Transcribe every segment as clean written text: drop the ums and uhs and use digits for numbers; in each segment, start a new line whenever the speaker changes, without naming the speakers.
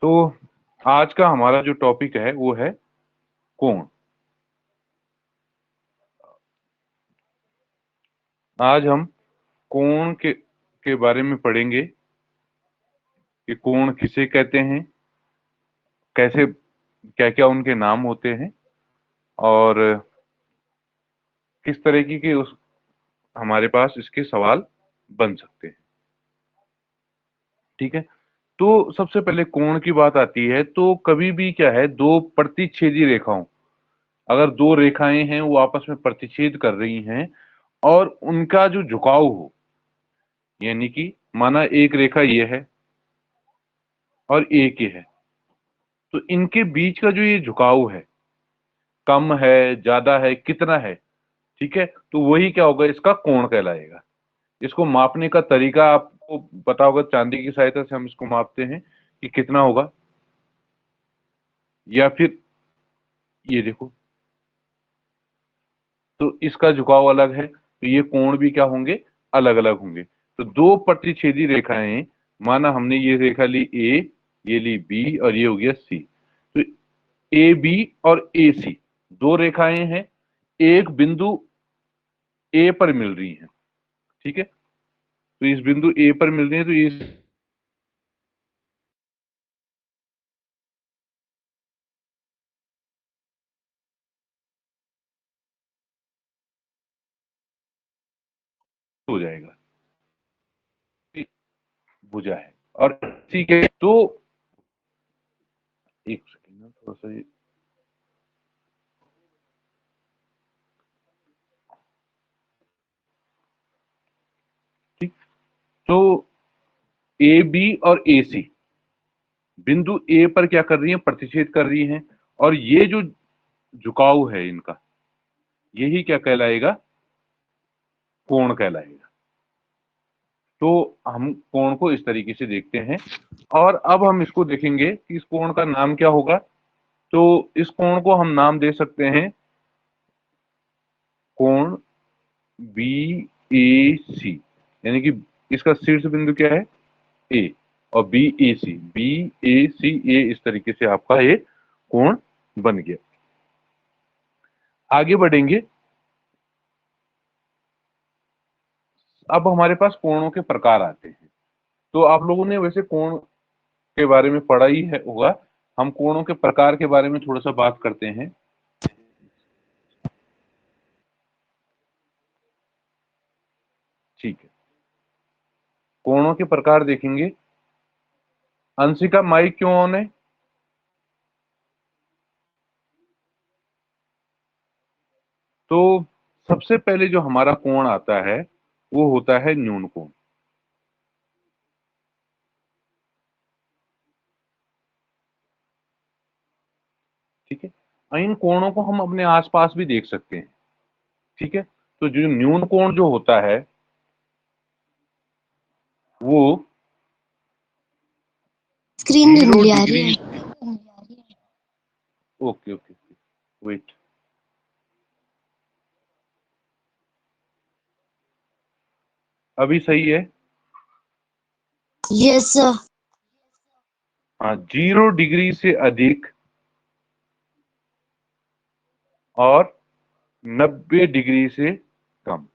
तो आज का हमारा जो टॉपिक है वो है कोण। आज हम कोण के बारे में पढ़ेंगे कि कोण किसे कहते हैं, कैसे, क्या क्या उनके नाम होते हैं और किस तरीके के उस हमारे पास इसके सवाल बन सकते हैं। ठीक है, तो सबसे पहले कोण की बात आती है तो कभी भी क्या है, दो प्रतिच्छेदी रेखाओं, अगर दो रेखाएं हैं वो आपस में प्रतिच्छेद कर रही हैं और उनका जो झुकाव हो, यानी कि माना एक रेखा ये है और एक ये है, तो इनके बीच का जो ये झुकाव है, कम है, ज्यादा है, कितना है, ठीक है, तो वही क्या होगा, इसका कोण कहलाएगा। इसको मापने का तरीका आपको पता होगा, चांदी की सहायता से हम इसको मापते हैं कि कितना होगा, या फिर ये देखो, तो इसका झुकाव अलग है, तो ये कोण भी क्या होंगे, अलग अलग होंगे। तो दो प्रतिच्छेदी रेखाएं, माना हमने ये रेखा ली ए, ये ली बी और ये हो गया सी, तो ए बी और ए सी दो रेखाएं हैं, एक बिंदु ए पर मिल रही हैं। ठीक है, तो इस बिंदु ए पर मिल रही है, तो ये हो जाएगा, भुजा है। और ठीक है, तो एक सेकेंड ना, थोड़ा सा ठीक। तो ए बी और ए सी बिंदु ए पर क्या कर रही है, प्रतिच्छेद कर रही हैं, और ये जो झुकाव है इनका, यही क्या कहलाएगा, कोण कहलाएगा। तो हम कोण को इस तरीके से देखते हैं, और अब हम इसको देखेंगे कि इस कोण का नाम क्या होगा। तो इस कोण को हम नाम दे सकते हैं कोण बी ए सी, यानी कि इसका शीर्ष बिंदु क्या है, ए, और बी ए सी, बी ए सी, ए, इस तरीके से आपका ये कोण बन गया। आगे बढ़ेंगे, अब हमारे पास कोणों के प्रकार आते हैं। तो आप लोगों ने वैसे कोण के बारे में पढ़ा ही है होगा, हम कोणों के प्रकार के बारे में थोड़ा सा बात करते हैं। ठीक है, कोणों के प्रकार देखेंगे। अंशिका, माइक क्यों ऑन है? तो सबसे पहले जो हमारा कोण आता है वो होता है न्यून कोण। ठीक है, इन कोणों को हम अपने आसपास भी देख सकते हैं। ठीक है, तो जो न्यून कोण जो होता है वो
स्क्रीन
0
धुंधली आ रही
डिग्री,
है।
ओके ओके, वेट, अभी सही है?
Yes sir.
हाँ, 0 डिग्री से अधिक और 90 डिग्री से कम,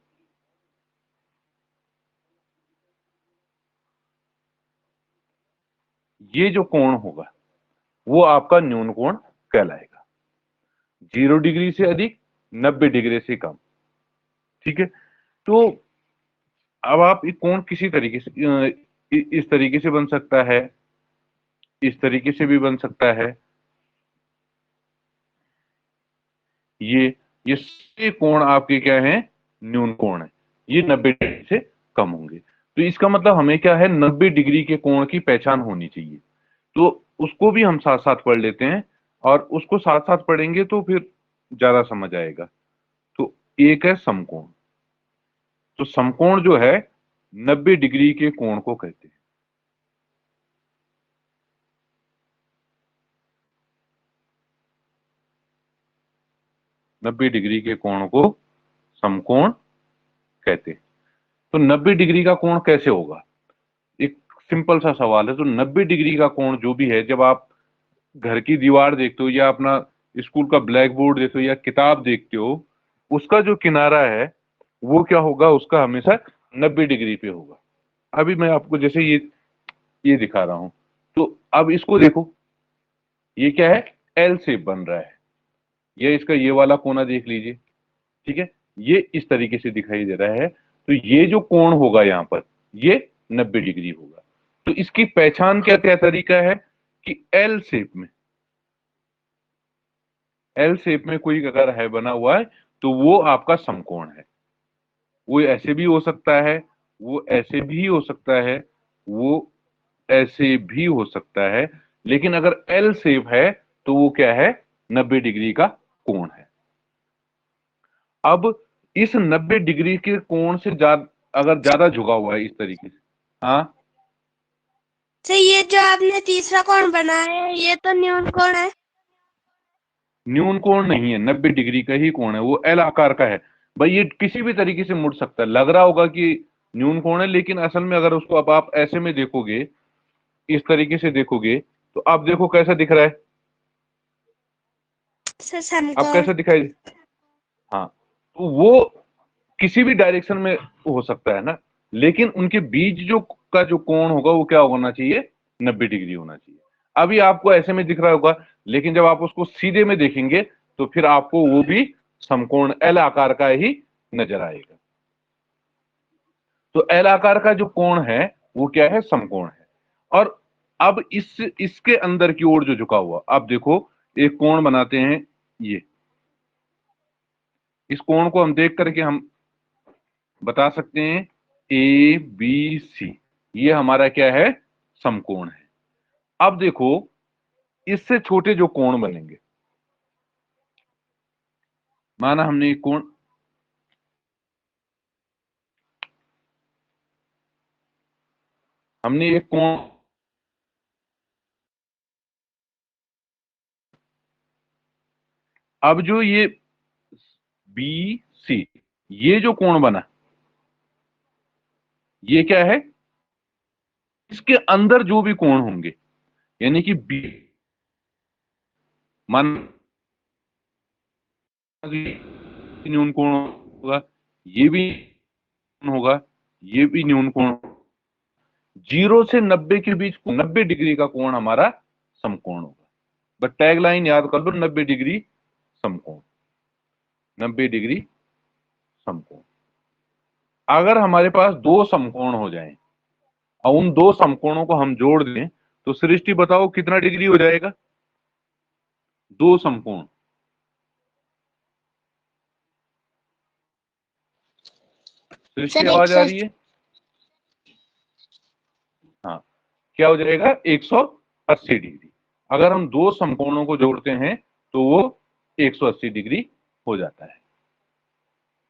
ये जो कोण होगा वो आपका न्यून कोण कहलाएगा। 0 डिग्री से अधिक, 90 डिग्री से कम। ठीक है, तो अब आप ये कोण किसी तरीके से इस तरीके से बन सकता है, इस तरीके से भी बन सकता है, ये ये सारे कोण आपके क्या हैं, न्यून कोण है, ये 90 डिग्री से कम होंगे। तो इसका मतलब हमें क्या है, 90 डिग्री के कोण की पहचान होनी चाहिए। तो उसको भी हम साथ साथ पढ़ लेते हैं, और उसको साथ साथ पढ़ेंगे तो फिर ज्यादा समझ आएगा। तो एक है समकोण। तो समकोण जो है 90 डिग्री के कोण को कहते हैं। 90 डिग्री के कोण को समकोण कहते हैं। तो 90 डिग्री का कोण कैसे होगा, एक सिंपल सा सवाल है। तो 90 डिग्री का कोण जो भी है, जब आप घर की दीवार देखते हो या अपना स्कूल का ब्लैक बोर्ड देखते हो या किताब देखते हो, उसका जो किनारा है वो क्या होगा, उसका हमेशा 90 डिग्री पे होगा। अभी मैं आपको जैसे ये दिखा रहा हूं, तो अब इसको देखो, ये क्या है, एल शेप बन रहा है। ये इसका ये वाला कोना देख लीजिए, ठीक है, ये इस तरीके से दिखाई दे रहा है। तो ये जो कोण होगा यहां पर, ये 90 डिग्री होगा। तो इसकी पहचान क्या क्या तरीका है कि एल शेप में कोई अगर है बना हुआ है, तो वो आपका समकोण है। वो ऐसे भी हो सकता है, वो ऐसे भी हो सकता है, वो ऐसे भी हो सकता है, लेकिन अगर एल शेप है तो वो क्या है, 90 डिग्री का कोण है। अब इस 90 डिग्री के कोण से अगर ज्यादा झुका हुआ है इस तरीके से, हाँ,
तो ये जो आपने तीसरा कोण बनाया है ये तो न्यून कोण है।
न्यून कोण नहीं है, 90 डिग्री का ही कोण है, वो एल आकार का है। भाई ये किसी भी तरीके से मुड़ सकता है, लग रहा होगा कि न्यून कोण है, लेकिन असल में अगर उसको अब आप ऐसे में देखोगे, इस तरीके से देखोगे, तो आप देखो कैसा दिख रहा है,
सर
अब
समकोण।
कैसा दिखाई, हाँ, तो वो किसी भी डायरेक्शन में हो सकता है ना, लेकिन उनके बीच जो कोण होगा वो क्या होना चाहिए, 90 डिग्री होना चाहिए। अभी आपको ऐसे में दिख रहा होगा, लेकिन जब आप उसको सीधे में देखेंगे तो फिर आपको वो भी समकोण एल आकार का ही नजर आएगा। तो एल आकार का जो कोण है वो क्या है, समकोण है। और अब इसके अंदर की ओर जो झुका हुआ, आप देखो, एक कोण बनाते हैं, ये इस कोण को हम देख करके हम बता सकते हैं ए बी सी, ये हमारा क्या है, समकोण है। अब देखो, इससे छोटे जो कोण बनेंगे, माना हमने एक कोण, हमने एक कोण, अब जो ये बी सी, ये जो कोण बना, ये क्या है, इसके अंदर जो भी कोण होंगे, यानी कि बी, मान न्यून कोण होगा, ये भी न्यून होगा, ये भी न्यून कोण, 0 से 90 के बीच 90 डिग्री का कोण हमारा समकोण होगा। बस टैग लाइन याद कर लो, 90 डिग्री समकोण, 90 डिग्री समकोण। अगर हमारे पास दो समकोण हो जाएं और उन दो समकोणों को हम जोड़ दें, तो सृष्टि बताओ कितना डिग्री हो जाएगा, दो समकोण, सृष्टि
सर
आवाज आ
100।
रही है, हाँ, क्या हो जाएगा, 180 डिग्री। अगर हम दो समकोणों को जोड़ते हैं तो वो 180 डिग्री हो जाता है।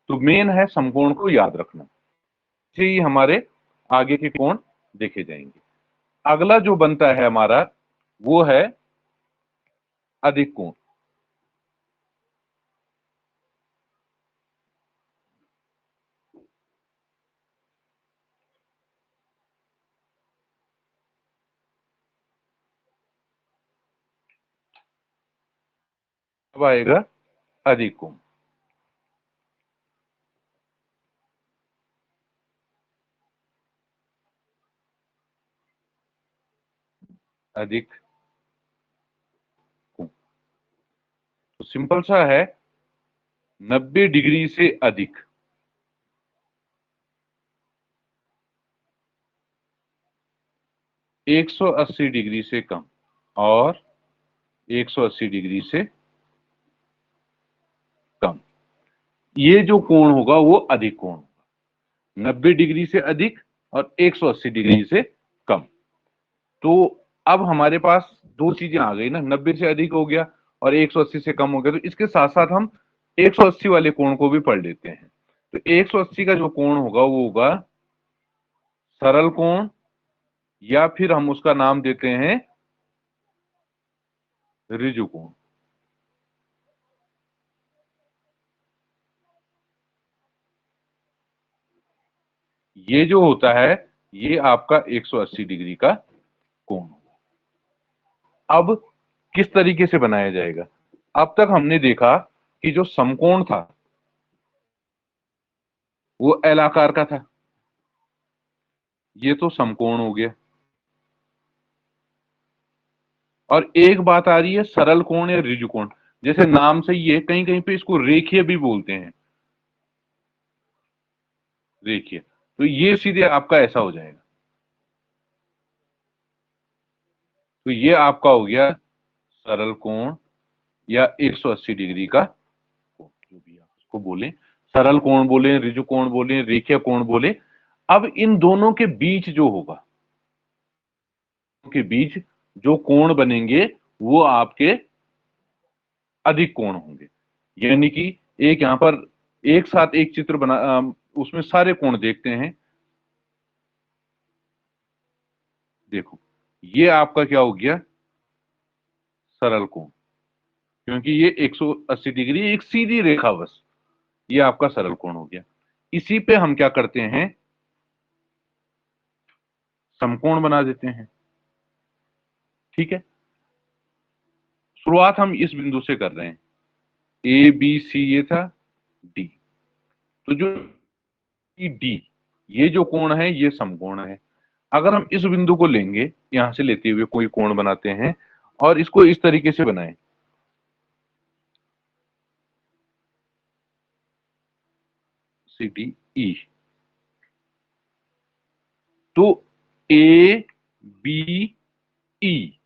तो मेन है समकोण को याद रखना, इससे ही हमारे आगे के कोण देखे जाएंगे। अगला जो बनता है हमारा, वो है अधिक कोण। अब आएगा अधिक कोण। अधिक कोण तो सिंपल सा है, 90 डिग्री से अधिक, 180 डिग्री से कम, और 180 डिग्री से कम, ये जो कोण होगा वो अधिक कोण होगा। 90 डिग्री से अधिक और 180 डिग्री से कम। तो अब हमारे पास दो चीजें आ गई ना, 90 से अधिक हो गया और 180 से कम हो गया। तो इसके साथ साथ हम 180 वाले कोण को भी पढ़ लेते हैं। तो 180 का जो कोण होगा वो होगा सरल कोण, या फिर हम उसका नाम देते हैं ऋजु कोण। ये जो होता है ये आपका 180 डिग्री का कोण होगा। अब किस तरीके से बनाया जाएगा? अब तक हमने देखा कि जो समकोण था वो एल आकार का था, ये तो समकोण हो गया। और एक बात आ रही है सरल कोण या ऋजु कोण। जैसे नाम से ही है, कहीं कहीं पे इसको रेखीय भी बोलते हैं, रेखीय। तो ये सीधे आपका ऐसा हो जाएगा। तो ये आपका हो गया सरल कोण या 180 डिग्री का कोण, जो भी आप उसको बोले, सरल कोण बोले, ऋजु कोण बोले, रेखीय कोण बोले। अब इन दोनों के बीच जो होगा, के बीच जो कोण बनेंगे वो आपके अधिक कोण होंगे। यानी कि एक यहां पर एक साथ एक चित्र बना, उसमें सारे कोण देखते हैं। देखो ये आपका क्या हो गया? सरल कोण, क्योंकि ये 180 डिग्री एक सीधी रेखा, बस ये आपका सरल कोण हो गया। इसी पे हम क्या करते हैं? समकोण बना देते हैं। ठीक है, शुरुआत हम इस बिंदु से कर रहे हैं, ए बी सी ये था, डी। तो जो डी, ये जो कोण है ये समकोण है। अगर हम इस बिंदु को लेंगे, यहां से लेते हुए कोई कोण बनाते हैं और इसको इस तरीके से बनाएं, सी डी ई, तो A B E,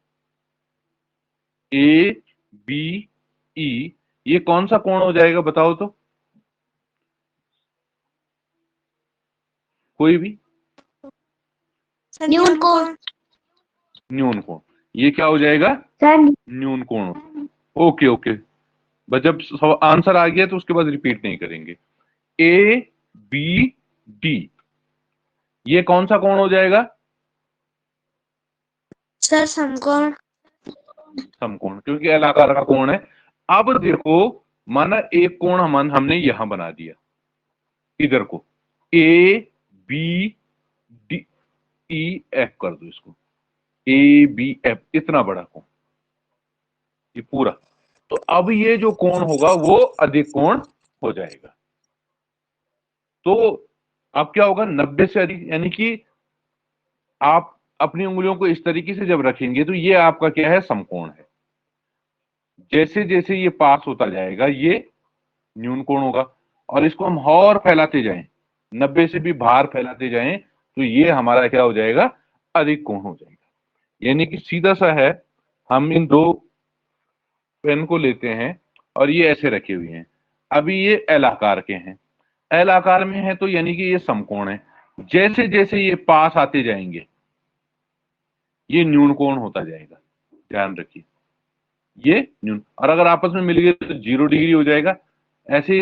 A B E, ये कौन सा कोण हो जाएगा बताओ तो? कोई भी?
न्यून कोण।
न्यून कोण। ये क्या हो जाएगा?
सर
न्यून कोण। ओके ओके, बस जब आंसर आ गया तो उसके बाद रिपीट नहीं करेंगे। ए बी डी, ये कौन सा कोण हो जाएगा?
सर समकोण।
समकोण, क्योंकि एल आकार का कोण है। अब देखो, माना एक कोण हमने यहां बना दिया, इधर को A B D E F कर दो इसको, ए बी एफ, इतना बड़ा कोण, ये पूरा। तो अब ये जो कोण होगा वो अधिक कोण हो जाएगा। तो अब क्या होगा? 90 से अधिक, यानी कि आप अपनी उंगलियों को इस तरीके से जब रखेंगे तो ये आपका क्या है? समकोण है। जैसे जैसे ये पास होता जाएगा ये न्यून कोण होगा, और इसको हम और फैलाते जाएं, 90 से भी बाहर फैलाते जाएं, तो ये हमारा क्या हो जाएगा? अधिक कोण हो जाएगा। यानी कि सीधा सा है, हम इन दो पेन को लेते हैं और ये ऐसे रखे हुए हैं। अभी ये एल आकार के हैं, एल आकार में है, तो यानी कि ये समकोण है। जैसे जैसे ये पास आते जाएंगे ये न्यून कोण होता जाएगा। ध्यान रखिए, ये न्यून, और अगर आपस में मिल गए तो 0 डिग्री हो जाएगा। ऐसे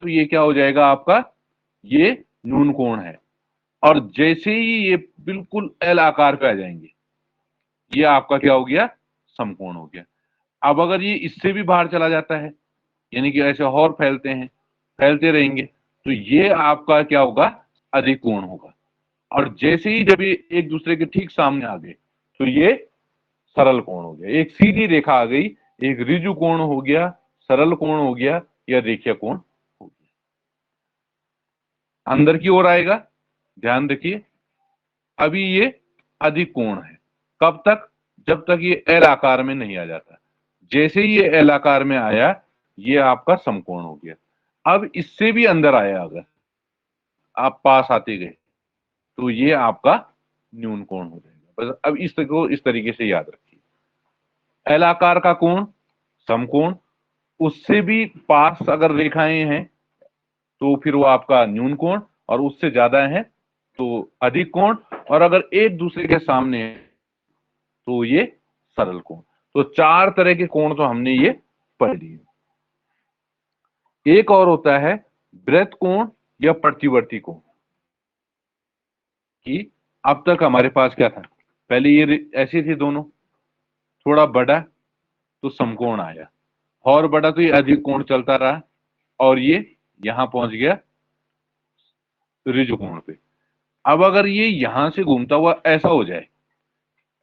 तो ये क्या हो जाएगा आपका? ये न्यून कोण है। और जैसे ही ये बिल्कुल एल आकार पे आ जाएंगे, ये आपका क्या हो गया? समकोण हो गया। अब अगर ये इससे भी बाहर चला जाता है, यानी कि ऐसे और फैलते हैं, फैलते रहेंगे, तो ये आपका क्या होगा? अधिक कोण होगा। और जैसे ही जब ये एक दूसरे के ठीक सामने आ गए तो ये सरल कोण हो गया। एक सीधी रेखा आ गई, एक ऋजु कोण हो गया, सरल कोण हो गया, या रेखीय कोण हो गया। अंदर की ओर आएगा, ध्यान रखिए। अभी ये अधिक कोण है, कब तक? जब तक ये एल आकार में नहीं आ जाता। जैसे ही ये एल आकार में आया, ये आपका समकोण हो गया। अब इससे भी अंदर आया, अगर आप पास आते गए, तो ये आपका न्यून कोण हो जाएगा। बस अब इस तरीके से याद रखिए। एल आकार का कोण समकोण, उससे भी पास अगर रेखाएं हैं तो फिर वो आपका न्यून कोण, और उससे ज्यादा है तो अधिक कोण, और अगर एक दूसरे के सामने है तो ये सरल कोण। तो 4 तरह के कोण तो हमने ये पढ़ लिए। एक और होता है वृत्त कोण या प्रतिवर्ती कोण। कि अब तक हमारे पास क्या था? पहले ये ऐसे थे दोनों, थोड़ा बड़ा तो समकोण आया, और बड़ा तो ये अधिक कोण चलता रहा, और ये यहां पहुंच गया ऋजु कोण पे। अब अगर ये यहां से घूमता हुआ ऐसा हो जाए,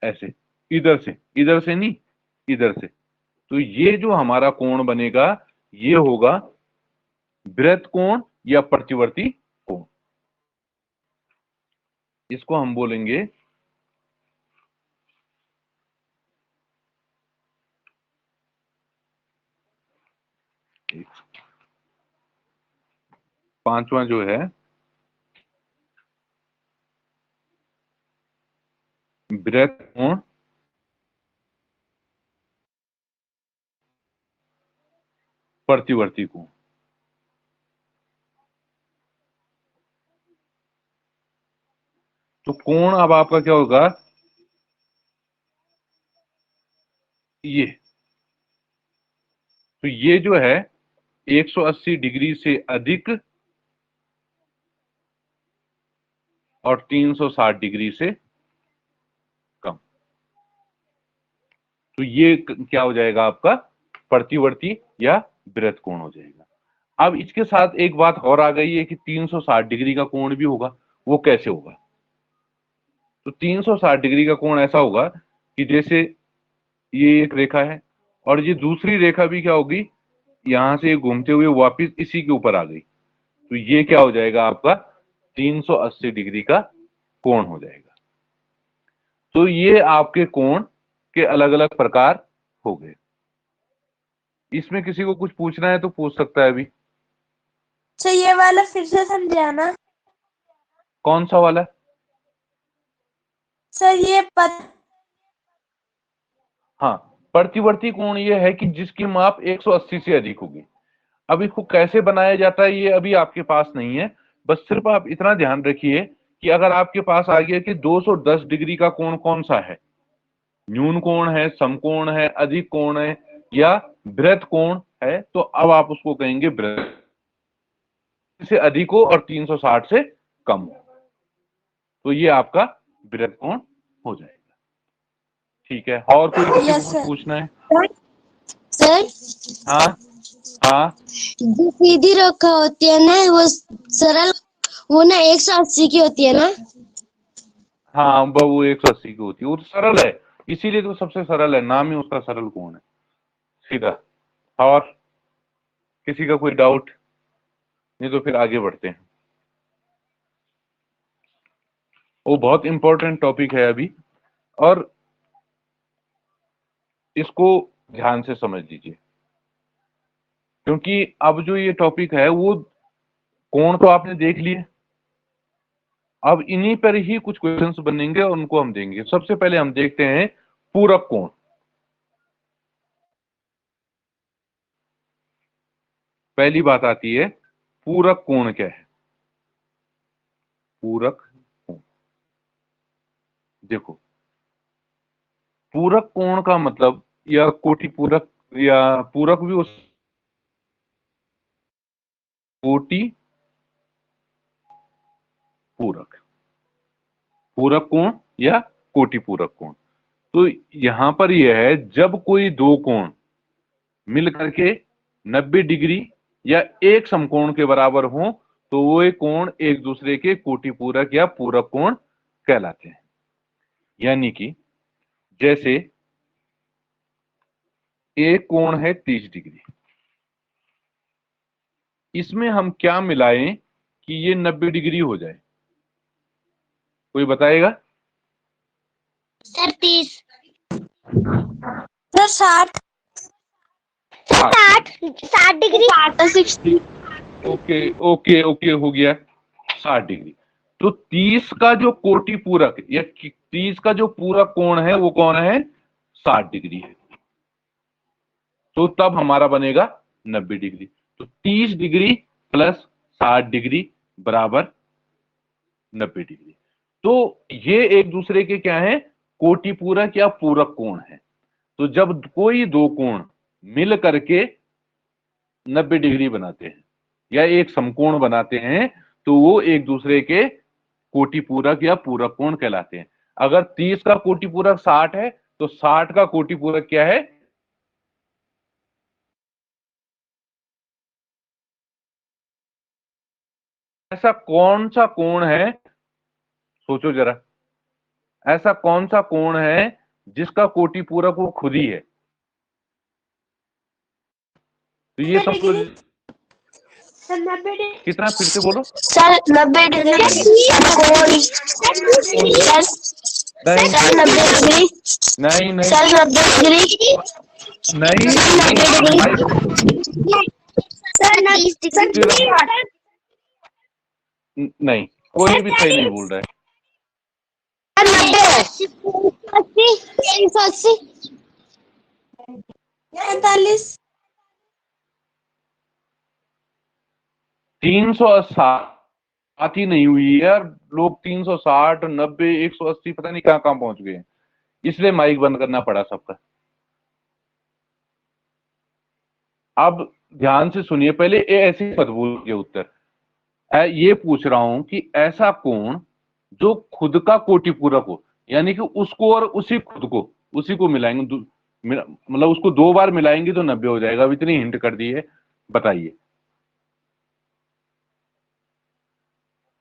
ऐसे, इधर से नहीं, इधर से, तो ये जो हमारा कोण बनेगा ये होगा वृत्त कोण या प्रतिवर्ती कोण। इसको हम बोलेंगे पांचवा जो है वृत्त कोण प्रतिवर्ती कोण। तो कोण अब आपका क्या होगा, ये, तो ये जो है 180 डिग्री से अधिक और 360 डिग्री से कम। तो ये क्या हो जाएगा आपका, प्रतिवर्ती या वृत्त कोण हो जाएगा। अब इसके साथ एक बात और आ गई है कि 360 डिग्री का कोण भी होगा। वो कैसे होगा, तो 360 डिग्री का कोण ऐसा होगा कि जैसे ये एक रेखा है और ये दूसरी रेखा भी क्या होगी, यहां से घूमते हुए वापस इसी के ऊपर आ गई, तो ये क्या हो जाएगा आपका 380 डिग्री का कोण हो जाएगा। तो ये आपके कोण के अलग अलग प्रकार हो गए। इसमें किसी को कुछ पूछना है तो पूछ सकता है अभी।
सर ये वाला फिर से समझाना।
कौन सा वाला?
सर ये
हाँ, प्रतिवर्ती कोण ये है कि जिसकी माप 180 से अधिक होगी। अब इसको कैसे बनाया जाता है ये अभी आपके पास नहीं है, बस सिर्फ आप इतना ध्यान रखिए कि अगर आपके पास आ गया कि 210 डिग्री का कोण कौन सा है, न्यून कोण है, समकोण है, अधिक कोण है या वृत्त कोण है, तो अब आप उसको कहेंगे वृत्त से अधिक हो और 360 से कम हो, तो ये आपका वृत्त कोण हो जाएगा। ठीक है, और कोई किसी को
यस
कुछ
सर।
पूछना है?
सर,
हाँ हाँ
जो सीधी रेखा होती है ना वो सरल, वो ना 180 की होती है ना।
हाँ, वो 180 की होती है, वो तो सरल है, इसीलिए तो सबसे सरल है, नाम ही उसका सरल कोण है, सीधा। और किसी का कोई डाउट? नहीं तो फिर आगे बढ़ते हैं। वो बहुत इंपॉर्टेंट टॉपिक है अभी, और इसको ध्यान से समझ लीजिए, क्योंकि अब जो ये टॉपिक है वो कोण तो आपने देख लिए, अब इन्हीं पर ही कुछ क्वेश्चंस बनेंगे और उनको हम देंगे। सबसे पहले हम देखते हैं पूरक कोण। पहली बात आती है पूरक कोण क्या है। पूरक कोण, देखो, पूरक कोण का मतलब, या कोटि पूरक, या पूरक भी उस कोटि पूरक, पूरक कोण या कोटि पूरक कोण। तो यहां पर यह है जब कोई दो कोण मिल करके 90 डिग्री या एक समकोण के बराबर हो तो वो एक कोण एक दूसरे के कोटि पूरक या पूरक कोण कहलाते हैं। यानी कि जैसे एक कोण है 30 डिग्री, इसमें हम क्या मिलाएं कि ये 90 डिग्री हो जाए, कोई बताएगा?
Sir 30।
Sir 60।
60 degree. 60।
Okay okay okay, हो गया 60 डिग्री। तो 30 का जो कोटि पूरक या 30 का जो पूरक कोण है वो कौन है, 60 डिग्री है। तो तब हमारा बनेगा 90 डिग्री। तो 30 डिग्री प्लस 60 डिग्री बराबर 90 डिग्री। तो ये एक दूसरे के क्या है, कोटि पूरक या पूरक कोण है। तो जब कोई दो कोण मिल करके 90 डिग्री बनाते हैं या एक समकोण बनाते हैं तो वो एक दूसरे के कोटि पूरक या पूरक कोण कहलाते हैं। अगर 30 का कोटि पूरक 60 है तो 60 का कोटि पूरक क्या है, ऐसा कौन सा कोण है सोचो जरा, ऐसा कौन सा कोण है जिसका कोटि पूरक वो खुद ही है? तो ये समझ लो।
Sir 90 degree.
कितना, फिर से बोलो।
सर 90 डिग्री
नहीं
90 डिग्री
नहीं नहीं
सर 90 डिग्री
नहीं
सर 30 डिग्री
नहीं, कोई भी सही नहीं बोल रहा है।
90 180
45
360 ही नहीं हुई यार, लोग 360 90 180 पता नहीं कहाँ कहाँ पहुंच गए हैं, इसलिए माइक बंद करना पड़ा सबका। अब ध्यान से सुनिए, पहले ऐसे मत बोलिए उत्तर। ये पूछ रहा हूं कि ऐसा कोण जो खुद का कोटि पूरक हो, यानी कि उसको और उसी खुद को, उसी को मिलाएंगे, मतलब उसको 2 बार मिलाएंगे तो 90 हो जाएगा। अब इतनी हिंट कर दी है, बताइए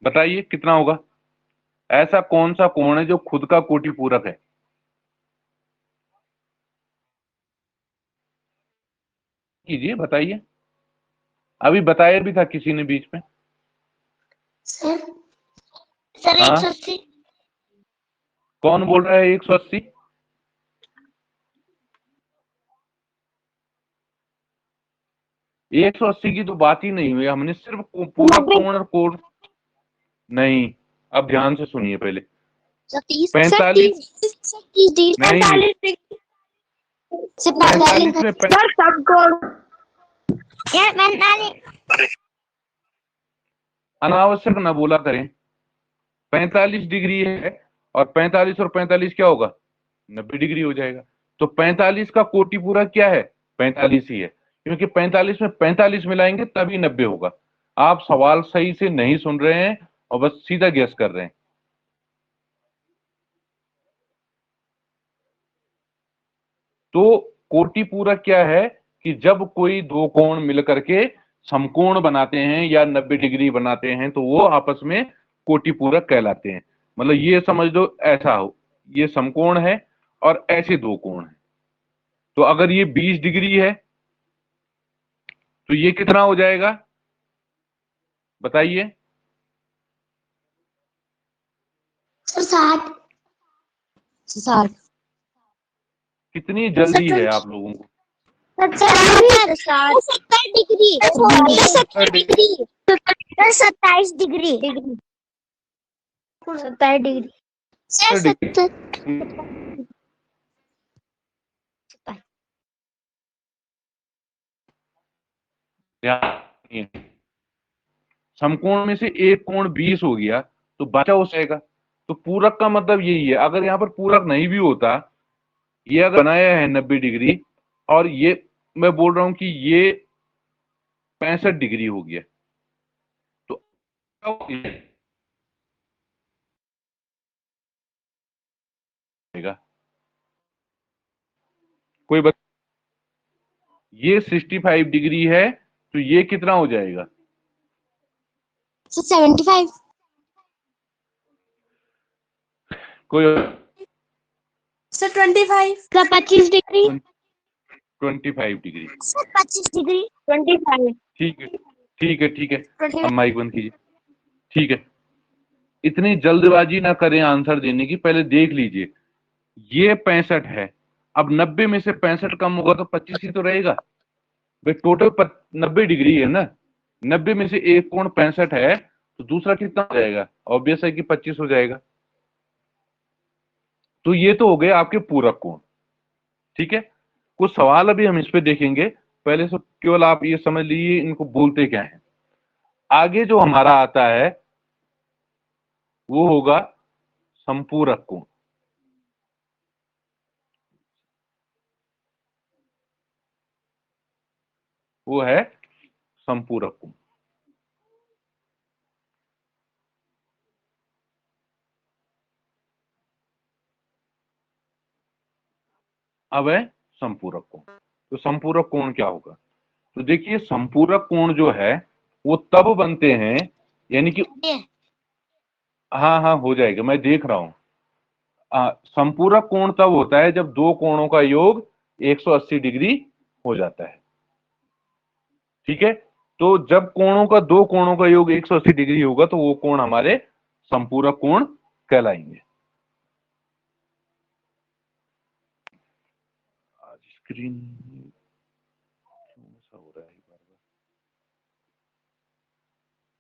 बताइए कितना होगा? ऐसा कौन सा कोण है जो खुद का कोटि पूरक है? कीजिए, बताइए। अभी बताया भी था किसी ने बीच में।
सर
हाँ?
180
कौन बोल रहा है 180? एक 180 की तो बात ही नहीं हुई, हमने सिर्फ पूरा कोण और कोण नहीं। अब ध्यान से सुनिए पहले। 45 नहीं, 45 में अनावश्यक ना बोला करें। 45 डिग्री है और 45 क्या होगा? 90 डिग्री हो जाएगा। तो 45 का कोटि पूरा क्या है? 45 ही है, क्योंकि 45 में 45 मिलाएंगे तभी 90 होगा। आप सवाल सही से नहीं सुन रहे हैं और बस सीधा गेस कर रहे हैं। तो कोटि पूरक क्या है कि जब कोई 2 कोण मिलकर के समकोण बनाते हैं या 90 डिग्री बनाते हैं तो वो आपस में कोटि पूरक कहलाते हैं। मतलब ये समझ लो, ऐसा हो, ये समकोण है और ऐसे 2 कोण हैं। तो अगर ये 20 डिग्री है तो ये कितना हो जाएगा, बताइए?
सर 60
कितनी जल्दी है आप लोगों को?
70 डिग्री 27 डिग्री 27 डिग्री 70
समकोण में से एक कोण 20 हो गया तो बचा हो जाएगा। तो पूरक का मतलब यही है। अगर यहाँ पर पूरक नहीं भी होता, ये अगर बनाया है 90 डिग्री और ये मैं बोल रहा हूं कि ये 65 डिग्री हो गया, तो क्या हो जाएगा? कोई बता, ये 65 डिग्री है तो ये कितना हो जाएगा?
75
कोई
sir 25
sir 25 degree
25 degree.
Sir 25 degree 25
ठीक है ठीक है ठीक है, अब माइक बंद कीजिए। ठीक है, इतनी जल्दबाजी ना करें आंसर देने की, पहले देख लीजिए। ये 65 है, अब 90 में से 65 कम होगा तो 25 ही तो रहेगा भाई। टोटल 90 डिग्री है ना, 90 में से एक कोण 65 है तो दूसरा कितना हो जाएगा? ऑब्वियस है कि 25 हो जाएगा। तो ये तो हो गए आपके पूरक कोण। ठीक है, कुछ सवाल अभी हम इस पे देखेंगे, पहले से केवल आप ये समझ लीजिए इनको बोलते क्या है। आगे जो हमारा आता है वो होगा संपूरक कोण। वो है संपूरक कोण। अब है संपूरक कोण। तो संपूरक कोण क्या होगा? तो देखिए, संपूरक कोण जो है वो तब बनते हैं, यानी कि हाँ हाँ हो जाएगा, मैं देख रहा हूँ। संपूरक कोण तब होता है जब दो कोणों का योग 180 डिग्री हो जाता है। ठीक है, तो जब कोणों का दो कोणों का योग 180 डिग्री होगा तो वो कोण हमारे संपूरक कोण कहलाएंगे। आज स्क्रीन क्यों ऐसा हो रहा है बार बार?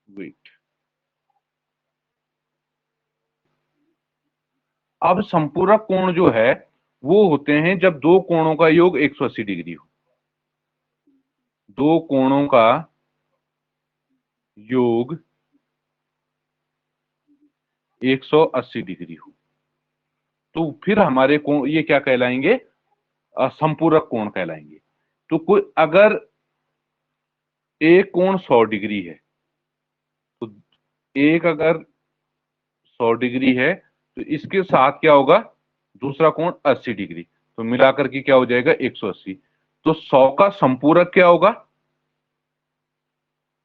वेट। अब संपूरक कोण जो है वो होते हैं जब दो कोणों का योग 180 डिग्री हो। दो कोणों का योग 180 डिग्री हो तो फिर हमारे कोण ये क्या कहलाएंगे? संपूरक कोण कहलाएंगे। तो कोई अगर एक कोण 100 डिग्री है तो एक अगर 100 डिग्री है तो इसके साथ क्या होगा? दूसरा कोण 80 डिग्री, तो मिलाकर के क्या हो जाएगा? 180। तो 100 का संपूरक क्या होगा?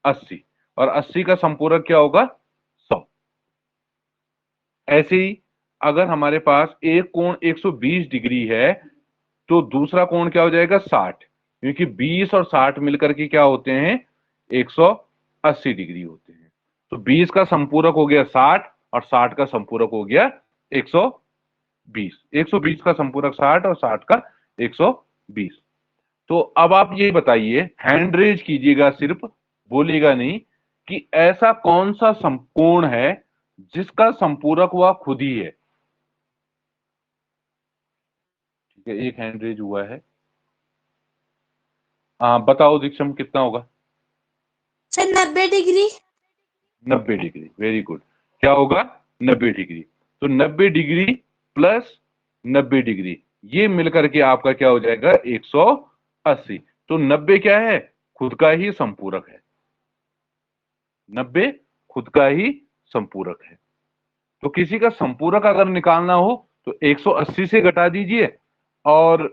80, और 80 का संपूरक क्या होगा? 100। ऐसे ही अगर हमारे पास एक कोण 120 डिग्री है तो दूसरा कोण क्या हो जाएगा? 60, क्योंकि 20 और 60 मिलकर के क्या होते हैं? 180 डिग्री होते हैं। तो 20 का संपूरक हो गया 60 और 60 का संपूरक हो गया 120। 120 का संपूरक 60 और 60 का 120। तो अब आप ये बताइए, हैंड रेज कीजिएगा, सिर्फ बोलिएगा नहीं, कि ऐसा कौन सा कोण है जिसका संपूरक वह खुद ही है। ठीक है, एक हैंड रेज हुआ है। हाँ बताओ दीक्षम, कितना होगा?
Sir 90 degree.
90 degree, very good. क्या होगा? 90 डिग्री। तो 90 डिग्री प्लस 90 डिग्री ये मिलकर के आपका क्या हो जाएगा? 180। तो 90 क्या है? खुद का ही संपूरक है। 90 खुद का ही संपूरक है। तो किसी का संपूरक अगर निकालना हो तो 180 से घटा दीजिए, और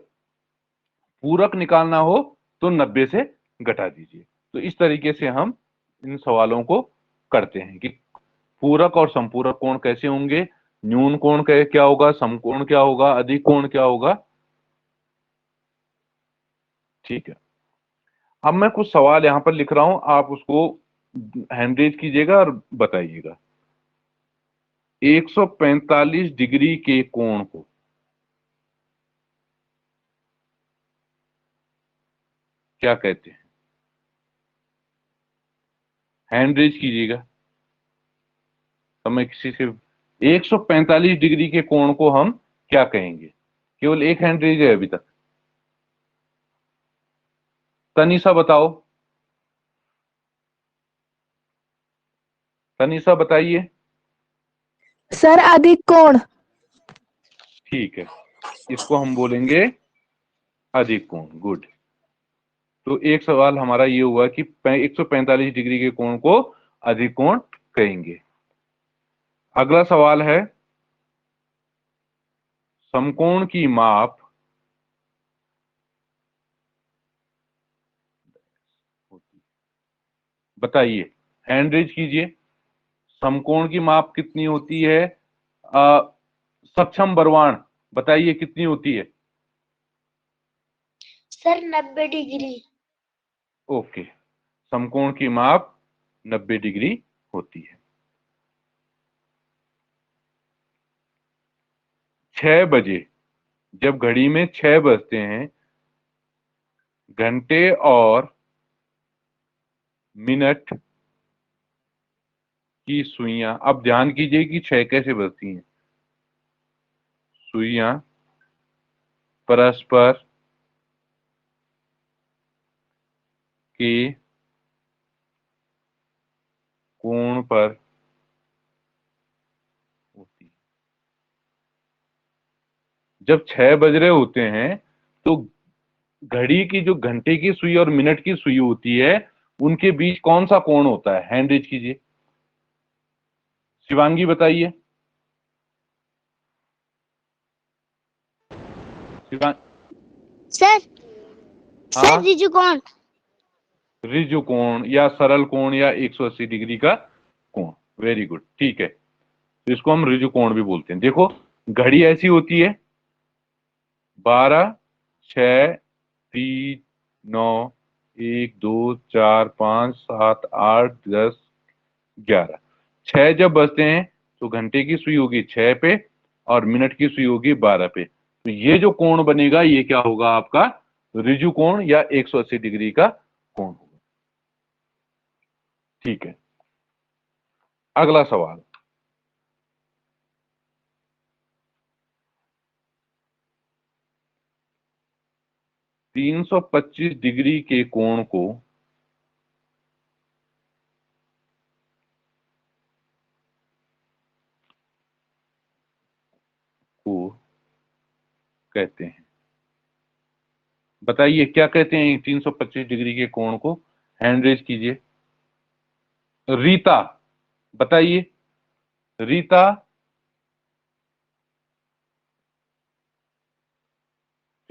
पूरक निकालना हो तो 90 से घटा दीजिए। तो इस तरीके से हम इन सवालों को करते हैं कि पूरक और संपूरक कोण कैसे होंगे, न्यून कोण क्या होगा, समकोण क्या होगा, अधिक कोण क्या होगा। ठीक है, अब मैं कुछ सवाल यहां पर लिख रहा हूं, आप उसको हैंडरेज कीजिएगा और बताइएगा। 145 डिग्री के कोण को क्या कहते हैं? हैंड रेज कीजिएगा। तो मैं किसी से 145 डिग्री के कोण को हम क्या कहेंगे? केवल एक हैंड रेज है अभी तक। तनीषा बताओ, तनीषा बताइए।
सर अधिक कोण।
ठीक है, इसको हम बोलेंगे अधिक कोण। गुड। तो एक सवाल हमारा ये हुआ कि 145 डिग्री के कोण को अधिक कोण कहेंगे। अगला सवाल है, समकोण की माप बताइए, हैंड रेज कीजिए। समकोण की माप कितनी होती है? सक्षम बरवान बताइए कितनी होती है?
Sir 90 degree.
ओके, समकोण की माप 90 डिग्री होती है। 6 बजे, जब घड़ी में 6 बजते हैं, घंटे और मिनट की सुइयां, अब ध्यान कीजिए कि 6 कैसे बजती हैं। सुइयां परस्पर के कोण पर होती है। जब 6 बज रहे होते हैं तो घड़ी की जो घंटे की सुई और मिनट की सुई होती है उनके बीच कौन सा कोण होता है? हैंड रेज कीजिए। शिवांगी बताइए। शिवांग
सर
हाँ,
ऋजु कोण।
ऋजु कोण या सरल कोण या 180 डिग्री का कोण। वेरी गुड, ठीक है। तो इसको हम ऋजु कोण भी बोलते हैं। देखो घड़ी ऐसी होती है 12, 6, 3, 9, 1, 2, 4, 5, 7, 8, 10, 11। 6 जब बजते हैं तो घंटे की सुई होगी 6 पे और मिनट की सुई होगी 12 पे। तो ये जो कोण बनेगा ये क्या होगा आपका ऋजु कोण या 180 डिग्री का कोण होगा। ठीक है, अगला सवाल। तीन 325 डिग्री के कोण को कहते हैं, बताइए क्या कहते हैं 325 डिग्री के कोण को? हैंड रेज कीजिए। रीता बताइए, रीता,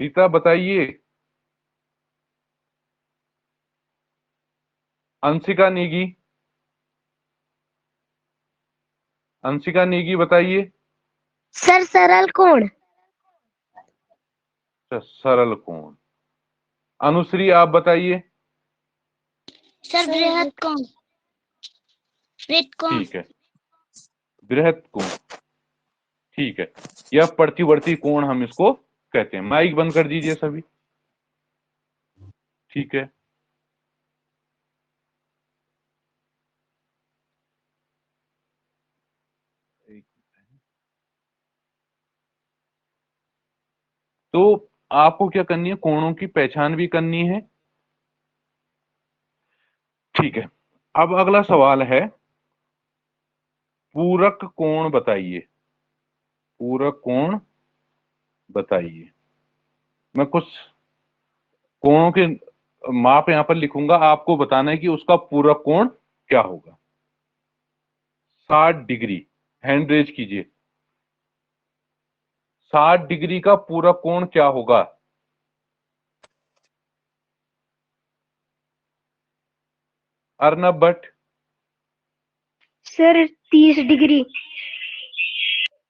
रीता बताइए। अंशिका नेगी, अंशिका नेगी बताइए।
सर सरल कोण।
अच्छा, सरल कोण। अनुश्री आप बताइए।
सर बृहद कोण। वृत्त कोण।
ठीक है, बृहत कोण। ठीक है, यह प्रतिवर्ती कोण हम इसको कहते हैं। माइक बंद कर दीजिए सभी। ठीक है, तो आपको क्या करनी है, कोणों की पहचान भी करनी है। ठीक है, अब अगला सवाल है पूरक कोण बताइए। पूरक कोण बताइए। मैं कुछ कोणों के माप यहां पर लिखूंगा, आपको बताना है कि उसका पूरक कोण क्या होगा। 60 डिग्री, हैंड रेज कीजिए। 60 डिग्री का पूरक कोण क्या होगा? Arnab Bhatt.
Sir 30 degree.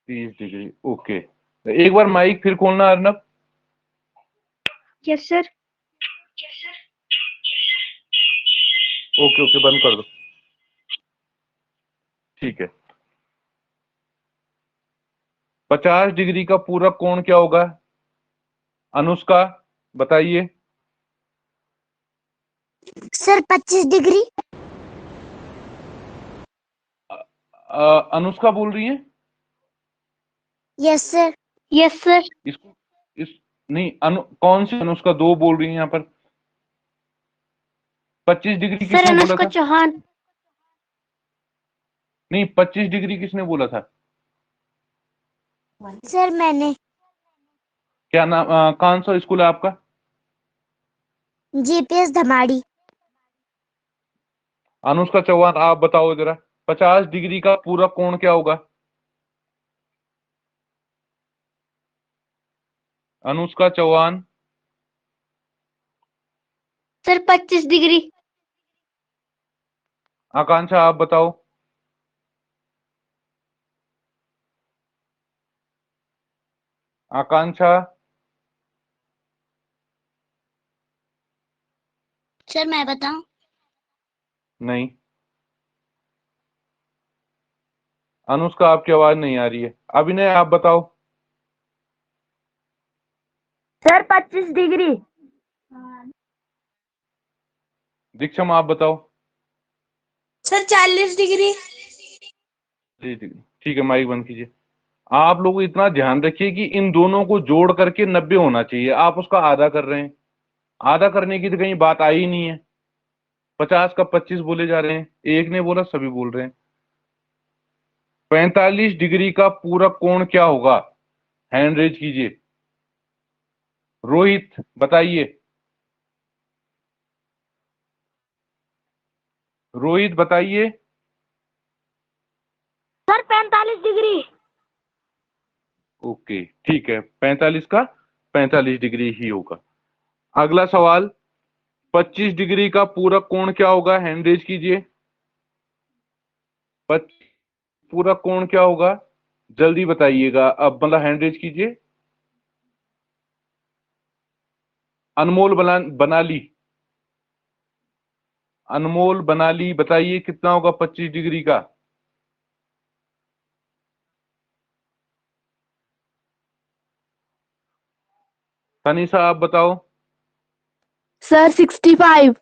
30 degree, okay. एक बार माइक फिर खोलना Arnab.
Yes sir.
Okay okay, बंद कर दो। ठीक है, 50 डिग्री का पूरक कोण क्या होगा? अनुष्का बताइए।
Sir 25 degree.
अनुष्का बोल रही है?
Yes sir. Yes sir.
इसको इस नहीं कौन सी अनुष्का? दो बोल रही है यहाँ पर। 25 डिग्री
सर
किसने बोला
अनुष्का
था?
चौहान।
नहीं, 25 डिग्री किसने बोला था?
सर मैंने।
क्या नाम, कौन सा स्कूल है आपका?
जीपीएस धमाड़ी।
अनुष्का चौहान आप बताओ जरा, 50 डिग्री का पूरक कोण क्या होगा? अनुष्का चौहान।
Sir 25 degree.
आकांक्षा आप बताओ। आकांक्षा।
सर मैं बताऊं?
नहीं। अनुष्का आपकी आवाज नहीं आ रही है। अभिनय आप बताओ।
Sir 25 degree.
दीक्षम आप बताओ।
Sir 40 degree.
जी जी, ठीक है, माइक बंद कीजिए। आप लोग इतना ध्यान रखिए कि इन दोनों को जोड़ करके 90 होना चाहिए। आप उसका आधा कर रहे हैं। आधा करने की तो कहीं बात आई ही नहीं है। 50 का 25 बोले जा रहे हैं, एक ने बोला सभी बोल रहे हैं। 45 डिग्री का पूरक कोण क्या होगा? हैंड रेज कीजिए। रोहित बताइए। रोहित बताइए।
Sir 45 degree.
ओके, ठीक है, 45 का 45 डिग्री ही होगा। अगला सवाल, 25 डिग्री का पूरक कोण क्या होगा? हैंड रेज कीजिए। पूरक कोण क्या होगा? जल्दी बताइएगा। अब मतलब हैंड रेज कीजिए। अनमोल बनाली, अनमोल बनाली, बताइए कितना होगा 25 डिग्री का? तनीषा आप बताओ।
सर 65।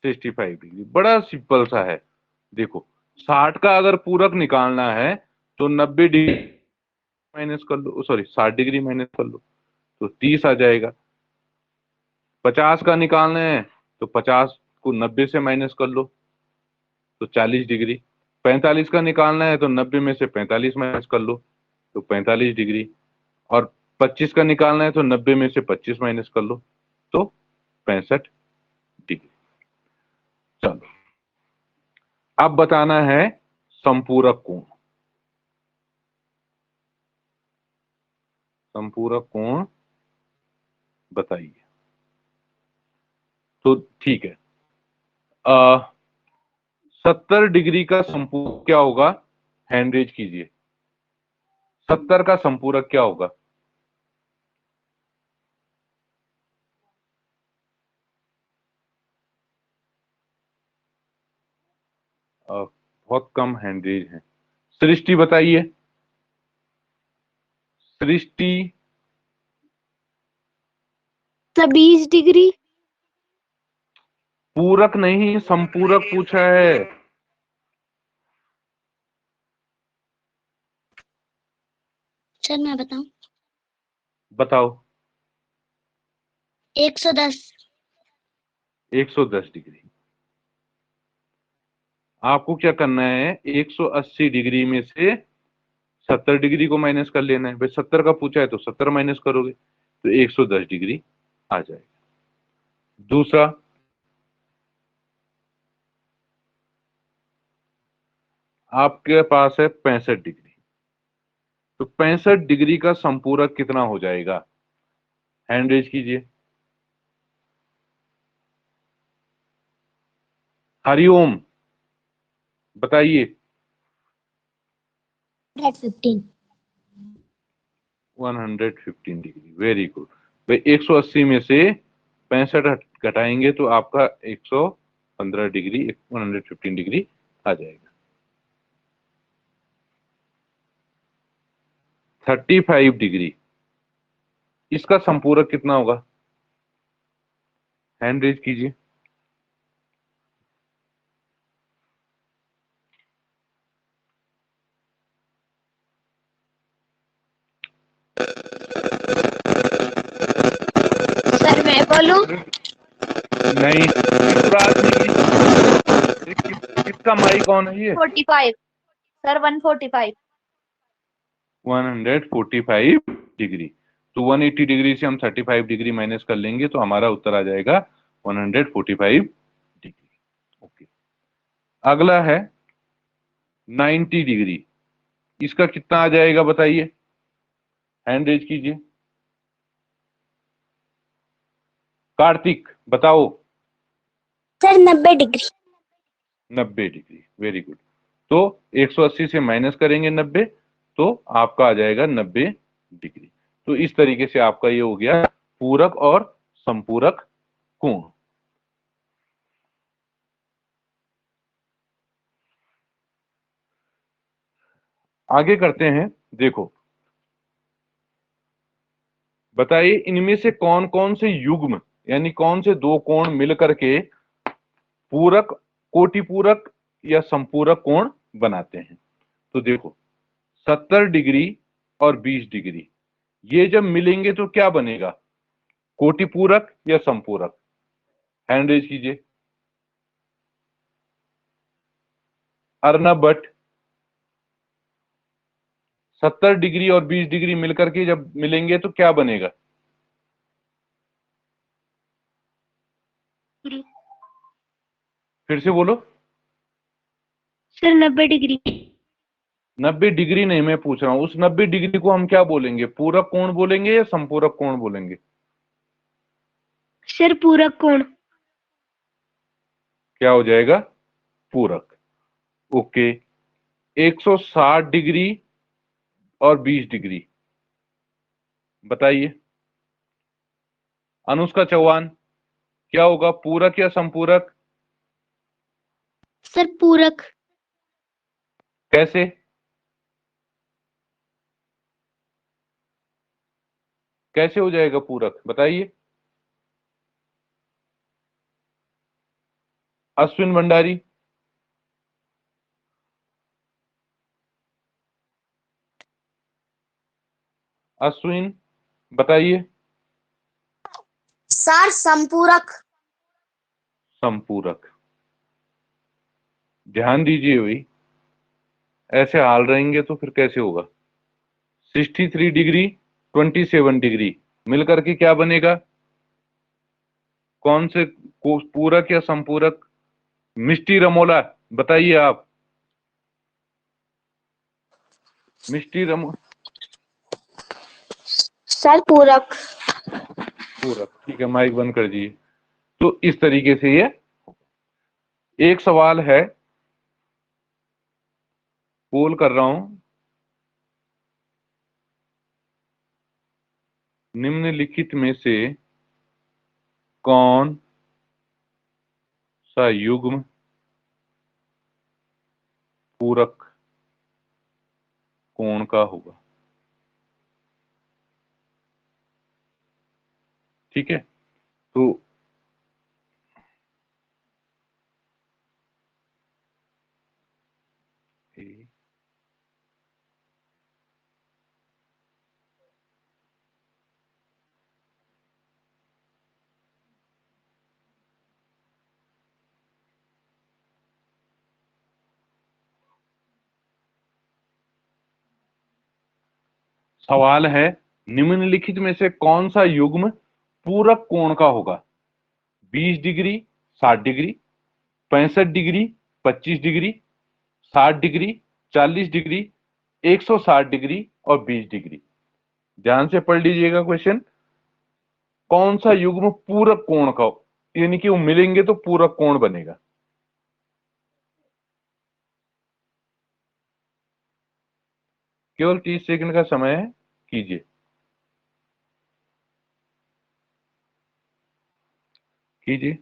65 डिग्री, बड़ा सिंपल सा है। देखो 60 का अगर पूरक निकालना है तो 90 डिग्री माइनस कर लो, सॉरी 60 डिग्री माइनस कर लो तो 30 आ जाएगा। 50 का निकालना है तो 50 को 90 से माइनस कर लो तो 40 डिग्री। 45 का निकालना है तो 90 में से 45 माइनस कर लो तो 45 डिग्री। और 25 का निकालना है तो 90 में से 25 माइनस कर लो तो 65 डिग्री। चलो अब बताना है संपूरक कोण। संपूरक कोण बताइए। तो ठीक है, 70 डिग्री का संपूरक क्या होगा? हैंड रेज कीजिए। 70 का संपूरक क्या होगा? बहुत कम हैंड रेज है। सृष्टि बताइए। सृष्टि।
20 डिग्री।
पूरक नहीं, संपूरक पूछा है।
सर मैं बताऊं?
बताओ।
110।
110 डिग्री। आपको क्या करना है, 180 डिग्री में से 70 डिग्री को माइनस कर लेना है। भाई 70 का पूछा है तो 70 माइनस करोगे तो 110 डिग्री आ जाएगा। दूसरा, आपके पास है 65 डिग्री। तो 65 डिग्री का संपूरक कितना हो जाएगा? हैंड रेज कीजिए। हरिओम बताइए।
115।
115 डिग्री, वेरी गुड। भाई 180 में से 65 घटाएंगे तो आपका 115 डिग्री, 115 डिग्री आ जाएगा। 35 डिग्री, इसका संपूरक कितना होगा? हैंड रेज कीजिए।
सर मैं बोलूं?
नहीं, युवराज नहीं। किसका माइक ऑन है ये?
45 सर 145।
145 डिग्री। तो 180 डिग्री से हम 35 डिग्री माइनस कर लेंगे तो हमारा उत्तर आ जाएगा 145 डिग्री। ओके। अगला है 90 डिग्री। इसका कितना आ जाएगा बताइए? हैंड रेज कीजिए। कार्तिक बताओ।
Sir 90 degree.
90 degree, very good. तो 180 से माइनस करेंगे 90 तो आपका आ जाएगा 90 डिग्री। तो इस तरीके से आपका ये हो गया पूरक और संपूरक कोण। आगे करते हैं। देखो बताइए इनमें से कौन कौन से युग्म यानी कौन से दो कोण मिलकर के पूरक, कोटि पूरक या संपूरक कोण बनाते हैं। तो देखो 70 डिग्री और 20 डिग्री ये जब मिलेंगे तो क्या बनेगा? कोटि पूरक या संपूरक? हैंड रेज कीजिए। अर्नब भट्ट। 70 डिग्री और 20 डिग्री मिलकर के जब मिलेंगे तो क्या बनेगा? फिर से बोलो।
Sir 90 degree.
90 डिग्री नहीं, मैं पूछ रहा हूं उस 90 डिग्री को हम क्या बोलेंगे? पूरक कोण बोलेंगे या संपूरक कोण बोलेंगे?
सर पूरक कोण।
क्या हो जाएगा? पूरक। ओके। 160 डिग्री और 20 डिग्री। बताइए अनुष्का चौहान, क्या होगा, पूरक या संपूरक?
सर पूरक।
कैसे? कैसे हो जाएगा पूरक, बताइए। अश्विन भंडारी। अश्विन बताइए।
सर संपूरक।
संपूरक। ध्यान दीजिए भाई, ऐसे हाल रहेंगे तो फिर कैसे होगा। 63 डिग्री 27 डिग्री मिलकर के क्या बनेगा? कौन से पूरक या संपूरक? मिष्टी रमोला, बताइए आप। मिष्टी रमो
सर पूरक।
पूरक, ठीक है, माइक बंद कर दीजिए। तो इस तरीके से ये एक सवाल है, पोल कर रहा हूं, निम्नलिखित में से कौन सा युग्म पूरक कोण का होगा? ठीक है, तो सवाल है, निम्नलिखित में से कौन सा युग्म पूरक कोण का होगा? 20 degree 60 degree, 65 degree 25 degree, 60 degree 40 degree, 160 degree और 20 डिग्री। ध्यान से पढ़ लीजिएगा क्वेश्चन। कौन सा युग्म पूरक कोण का, यानी कि वो मिलेंगे तो पूरक कोण बनेगा। केवल 30 सेकंड का समय है, कीजिए कीजिए।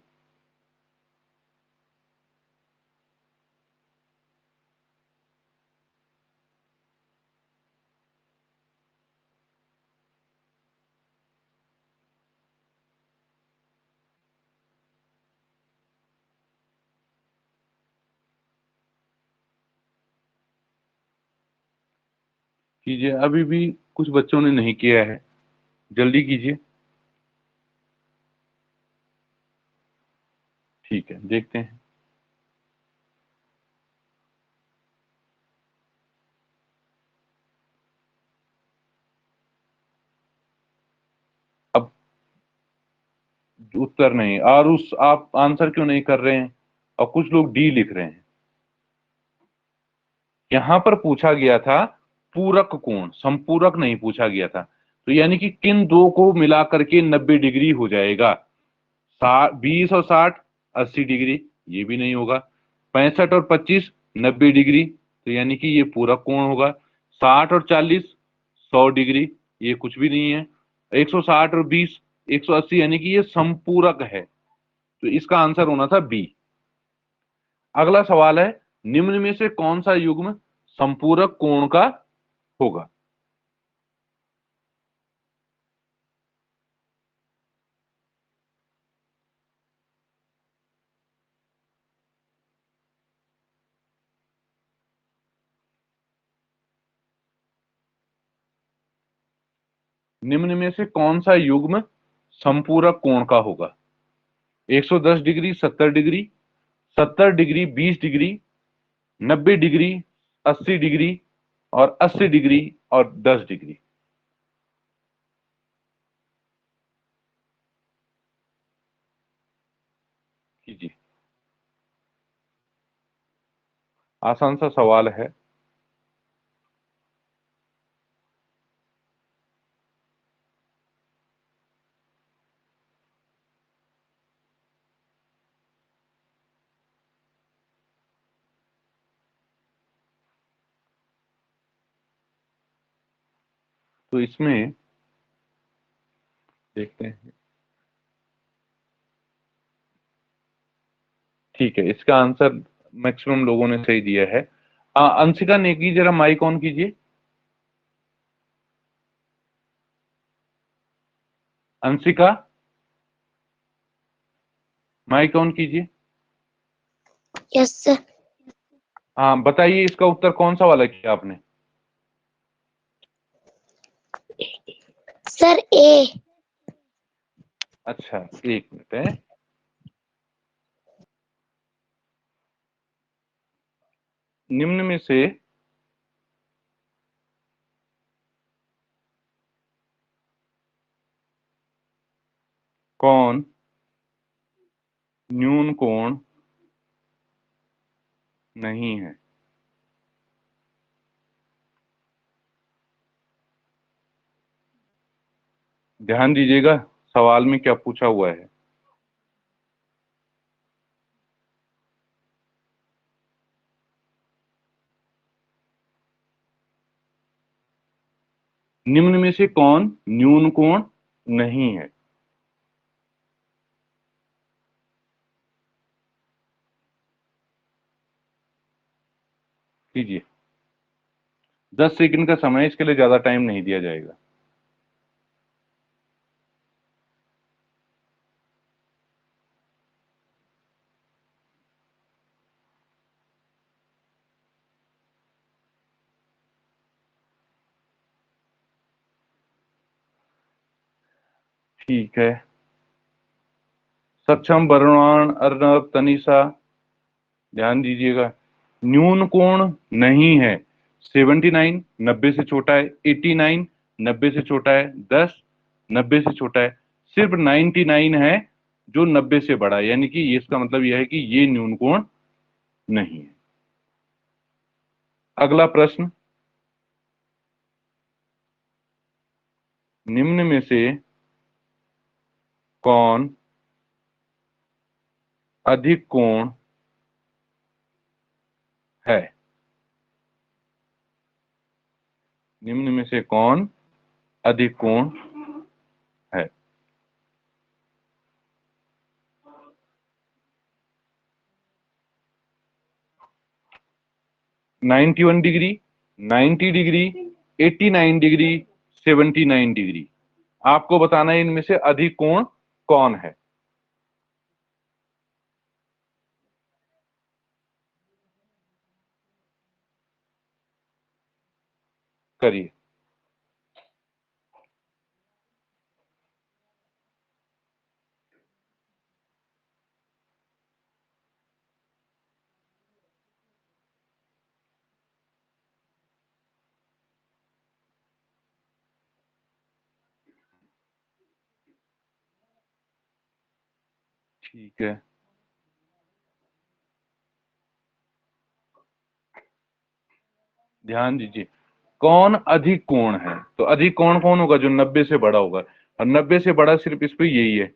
कीजिए, अभी भी कुछ बच्चों ने नहीं किया है, जल्दी कीजिए। ठीक है, देखते हैं। अब उत्तर नहीं, और उस आप आंसर क्यों नहीं कर रहे हैं? और कुछ लोग डी लिख रहे हैं। यहां पर पूछा गया था पूरक कोण, संपूरक नहीं पूछा गया था। तो यानी कि किन दो को मिला करके 90 डिग्री हो जाएगा? 20 और 60 80 डिग्री, ये भी नहीं होगा। 65 और 25 90 डिग्री, तो यानी कि ये पूरक कोण होगा। 60 और 40 100 डिग्री, ये कुछ भी नहीं है। 160 और 20 180, यानी कि ये संपूरक है। तो इसका आंसर होना था बी। अगला सवाल है, निम्न में से कौन सा युग्म संपूरक कोण का होगा? निम्न में से कौन सा युग्म संपूरक कोण का होगा? 110 degree 70 degree, 70 degree 20 degree, 90 degree 80 degree और 80 डिग्री और 10 डिग्री। कीजिए, आसान सा सवाल है। तो इसमें देखते हैं। ठीक है, इसका आंसर मैक्सिमम लोगों ने सही दिया है। अंशिका नेगी, जरा माइक ऑन कीजिए। अंशिका, माइक ऑन कीजिए।
Yes sir.
हाँ, बताइए इसका उत्तर कौन सा वाला किया आपने?
सर ए।
अच्छा, एक मिनट है। निम्न में से कौन न्यून कोण नहीं है? ध्यान दीजिएगा सवाल में क्या पूछा हुआ है। निम्न में से कौन न्यून कोण नहीं है? कीजिए। 10 सेकंड का समय, इसके लिए ज्यादा टाइम नहीं दिया जाएगा। ठीक है। सक्षम, वरुणान, अर्नब, तनिषा, ध्यान दीजिएगा। न्यून कोण नहीं है 79, 90 से छोटा है। 89, 90 से छोटा है। 10, 90 से छोटा है। सिर्फ 99 है जो 90 से बड़ा है, यानी कि ये इसका मतलब यह है कि ये न्यून कोण नहीं है। अगला प्रश्न, निम्न में से कौन अधिक कोण है? निम्न में से कौन अधिक कोण है? 91 डिग्री, 90 डिग्री, 89 डिग्री, 79 डिग्री। आपको बताना है इनमें से अधिक कोण कौन है। करिए। ठीक है, ध्यान दीजिए। कौन अधिक कोण है? तो अधिक कोण कौन होगा? जो 90 से बड़ा होगा, और 90 से बड़ा सिर्फ इस पे यही है,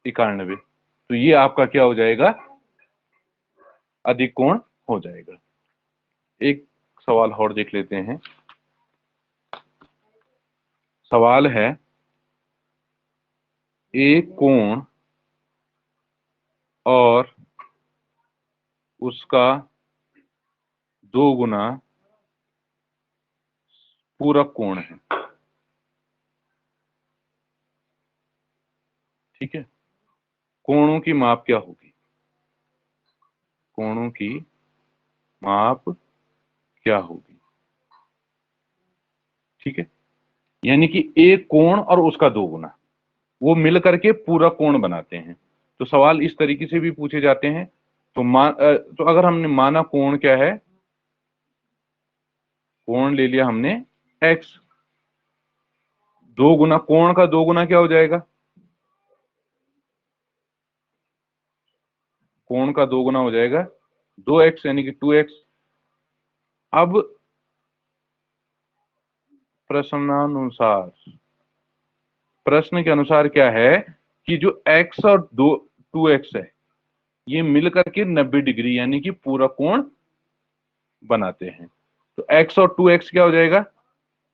91। तो ये आपका क्या हो जाएगा? अधिक कोण हो जाएगा। एक सवाल और देख लेते हैं। सवाल है, एक कोण और उसका 2 गुना पूरक कोण है। ठीक है, कोणों की माप क्या होगी? कोणों की माप क्या होगी? ठीक है, यानी कि एक कोण और उसका 2 गुना, वो मिल करके पूरा कोण बनाते हैं। तो सवाल इस तरीके से भी पूछे जाते हैं। तो अगर हमने माना कोण क्या है, कोण ले लिया हमने x, 2 गुना, कोण का 2 गुना क्या हो जाएगा? कोण का 2 गुना हो जाएगा 2x, यानी कि 2x। अब प्रश्नानुसार, प्रश्न के अनुसार क्या है कि जो x और 2x है, ये मिलकर के 90 डिग्री यानी कि पूरा कोण बनाते हैं। तो x और 2x क्या हो जाएगा?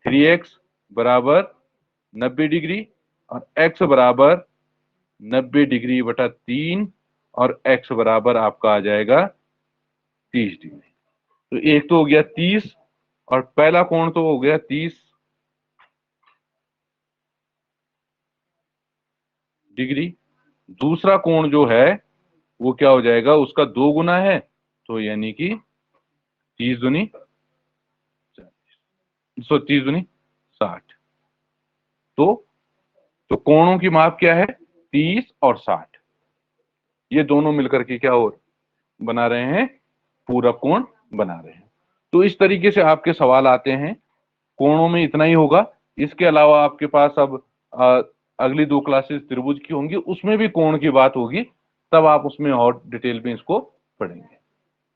3x बराबर 90 डिग्री और x बराबर 90 डिग्री बटा 3 और x बराबर आपका आ जाएगा 30 डिग्री। तो एक तो हो गया 30 और पहला कोण तो हो गया 30 डिग्री। दूसरा कोण जो है वो क्या हो जाएगा, उसका 2 गुना है, तो यानी कि 30 दूनी 30 दूनी 60। तो कोणों की माप क्या है, 30 और 60। ये दोनों मिलकर के क्या हो बना रहे हैं, पूरा कोण बना रहे हैं। तो इस तरीके से आपके सवाल आते हैं। कोणों में इतना ही होगा। इसके अलावा आपके पास अब अगली 2 क्लासेस त्रिभुज की होंगी, उसमें भी कोण की बात होगी, तब आप उसमें और डिटेल में इसको पढ़ेंगे।